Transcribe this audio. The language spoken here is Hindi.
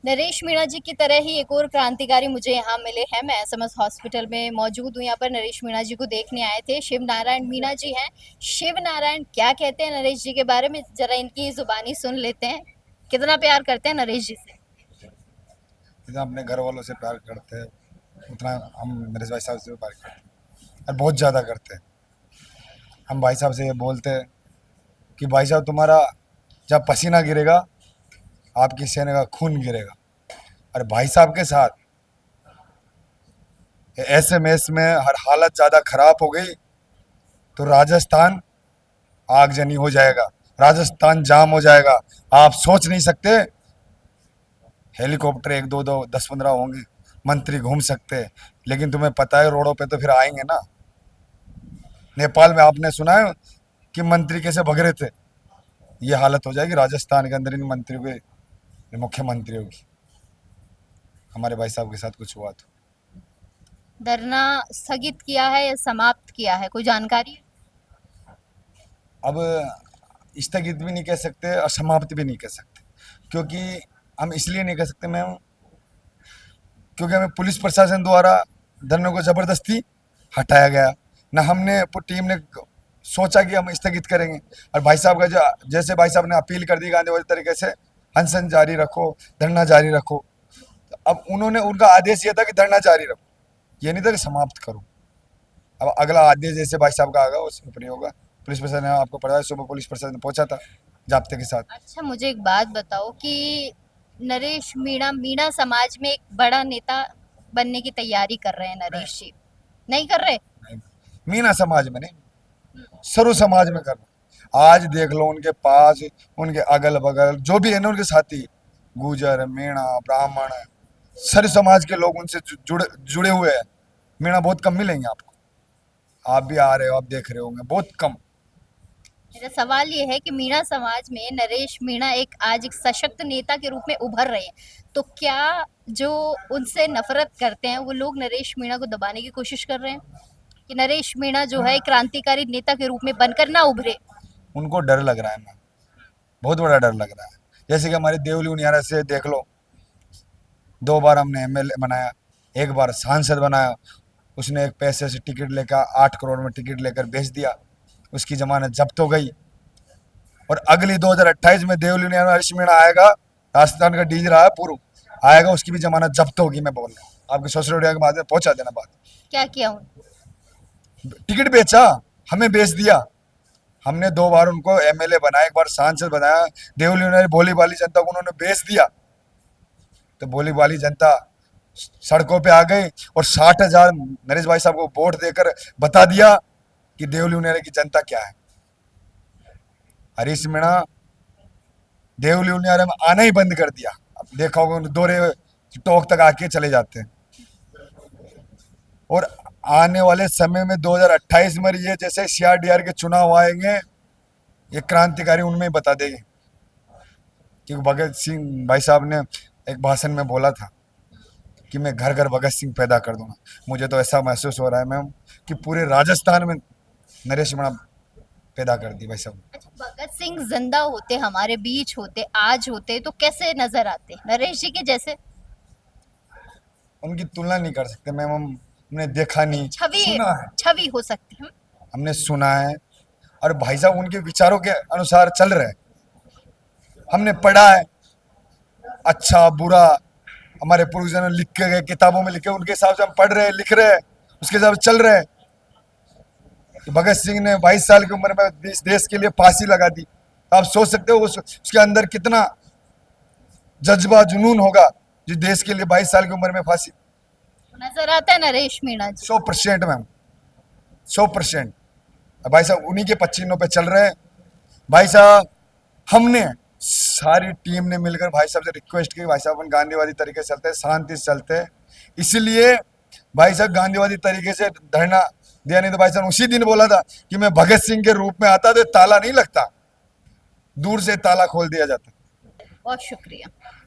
नरेश मीणा जी की तरह ही एक और क्रांतिकारी मुझे यहाँ मिले हैं। मैं एसएमएस हॉस्पिटल में मौजूद हूँ। यहाँ पर नरेश मीणा जी को देखने आए थे। शिव नारायण मीणा जी हैं। शिव नारायण क्या कहते हैं नरेश जी के बारे में, जरा इनकी जुबानी सुन लेते हैं। कितना प्यार करते हैं नरेश जी से? जितना अपने घर वालों से प्यार करते हैं उतना हम मेरे भाई साहब से भी प्यार करते हैं, और बहुत ज़्यादा करते हैं। हम भाई साहब से ये बोलते हैं कि भाई साहब तुम्हारा जब पसीना गिरेगा आपकी सेना का खून गिरेगा। और भाई साहब के साथ ऐसे मैच में हर हालत ज़्यादा खराब हो गई तो राजस्थान आगजनी हो जाएगा, राजस्थान जाम हो जाएगा। आप सोच नहीं सकते, हेलीकॉप्टर एक दो दो 10-15 होंगे, मंत्री घूम सकते हैं, लेकिन तुम्हें पता है रोडों पे तो फिर आएंगे ना। नेपाल में आपने सुना है कि मंत्री कैसे भग रहे थे। ये हालत हो जाएगी राजस्थान के अंदर इन मंत्रियों के, मुख्यमंत्रियों की, हमारे भाई साहब के साथ कुछ हुआ तो। धरना स्थगित किया है या समाप्त किया है, कोई जानकारी है? अब स्थगित भी नहीं कह सकते और समाप्त भी नहीं कह सकते, क्योंकि हम इसलिए नहीं कह सकते मैम, क्योंकि हमें पुलिस प्रशासन द्वारा धरने को जबरदस्ती हटाया गया ना। हमने टीम ने सोचा कि हम स्थगित करेंगे, और भाई साहब का जो जैसे भाई साहब ने अपील कर दी गांधीवादी तरीके से, अनशन जारी रखो, धरना जारी रखो, तो अब उन्होंने उनका आदेश ये था कि धरना जारी रखो, ये नहीं था कि समाप्त करो। अब अगला आदेश जैसे भाई साहब का आगा उसमें पर होगा। पुलिस प्रशासन ने, आपको पता है, सुबह पुलिस प्रशासन पहुंचा था जाब्ते के साथ। अच्छा, मुझे एक बात बताओ कि नरेश मीणा मीणा समाज में एक बड़ा नेता बनने की तैयारी कर रहे हैं नरेश जी, नहीं कर रहे? मीना समाज में नहीं, सर्व समाज में करना। आज देख लो उनके पास, उनके अगल बगल जो भी है ना उनके साथी, गुजर, मीणा, ब्राह्मण, सारे समाज के लोग उनसे जुड़े जुड़े हुए हैं। मीणा बहुत कम मिलेंगे आपको। आप भी आ रहे हो, आप देख रहे होंगे, बहुत कम। मेरा सवाल ये है कि मीणा समाज में नरेश मीणा आज एक सशक्त नेता के रूप में उभर रहे हैं, तो क्या जो उनसे नफरत करते हैं वो लोग नरेश मीणा को दबाने की कोशिश कर रहे हैं कि नरेश मीणा जो है एक क्रांतिकारी नेता के रूप में बनकर ना उभरे? उनको डर लग रहा है मैम, बहुत बड़ा डर लग रहा है। जैसे कि हमारे देवली उनियारा से देख लो, 2 बार हमने एमएलए बनाया, एक बार सांसद बनाया। उसने एक पैसे से टिकट लेकर 8 करोड़ में टिकट लेकर बेच दिया, उसकी जमानत जब्त हो गई। और अगली 2028 में देवली उनियारा हरीश मीणा आएगा, राजस्थान का डीजी रहा है पूर्व, आएगा, उसकी भी जमानत जब्त होगी। मैं बोल रहा हूँ, आपके सोशल मीडिया के बाद में पहुंचा देना बात। क्या किया उन्होंने? टिकट बेचा, हमें बेच दिया। हमने 2 बार उनको एमएलए बनाया, एक बार सांसद बनाया। देवली उनियारा भोली भाली जनता को उन्होंने बेच दिया, तो भोली भाली जनता सड़कों पे आ गई और 60,000 नरेश भाई साहब को वोट देकर बता दिया कि देवली उनियारा की जनता क्या है। हरीश मीणा देवली उनियारा में आना ही बंद कर दिया। अब देखा होगा दौरे टोक तक आके चले जाते हैं। और आने वाले समय में 2028 में ये जैसे सीआरडीआर के चुनाव आएंगे, ये क्रांतिकारी उनमें ही बता देंगे। क्योंकि भगत सिंह भाई साहब ने एक भाषण में बोला था कि मैं घर घर भगत सिंह पैदा कर दूंगा। मुझे तो ऐसा महसूस हो रहा है मैम कि पूरे राजस्थान में नरेश मीणा पैदा कर दी भाई साहब। अच्छा, भगत सिंह जिंदा होते, हमारे बीच होते, आज होते, तो कैसे नजर आते नरेश जी के जैसे? उनकी तुलना नहीं कर सकते मैम। हमने देखा नहीं, छवि, सुना है। छवि हो सकती है। हमने सुना है, और भाई साहब उनके विचारों के अनुसार चल रहे हैं। हमने पढ़ा है, अच्छा बुरा हमारे पूर्वजों ने लिख के गए, किताबों में लिखे, उनके हिसाब से हम पढ़ रहे हैं, लिख रहे हैं, उसके हिसाब से चल रहे हैं। कि भगत सिंह ने 22 साल की उम्र में देश के लिए फांसी लगा दी। आप सोच सकते हो उसके अंदर कितना जज्बा जुनून होगा, जो देश के लिए 22 साल की उम्र में फांसी। नजर आता है नरेश मीणा जी। 100% मैम, 100%। भाई साहब उन्हीं के पच्चीनों पे चल रहे हैं। भाई साहब हमने सारी टीम ने मिलकर भाई साहब से रिक्वेस्ट की, भाई साहब अपन गांधीवादी तरीके से चलते हैं, शांति से चलते हैं। इसलिए भाई साहब गांधीवादी तरीके से धरना दिया, नहीं तो भाई साहब उसी दिन बोला था कि मैं भगत सिंह के रूप में आता तो ताला नहीं लगता, दूर से ताला खोल दिया जाता। बहुत शुक्रिया।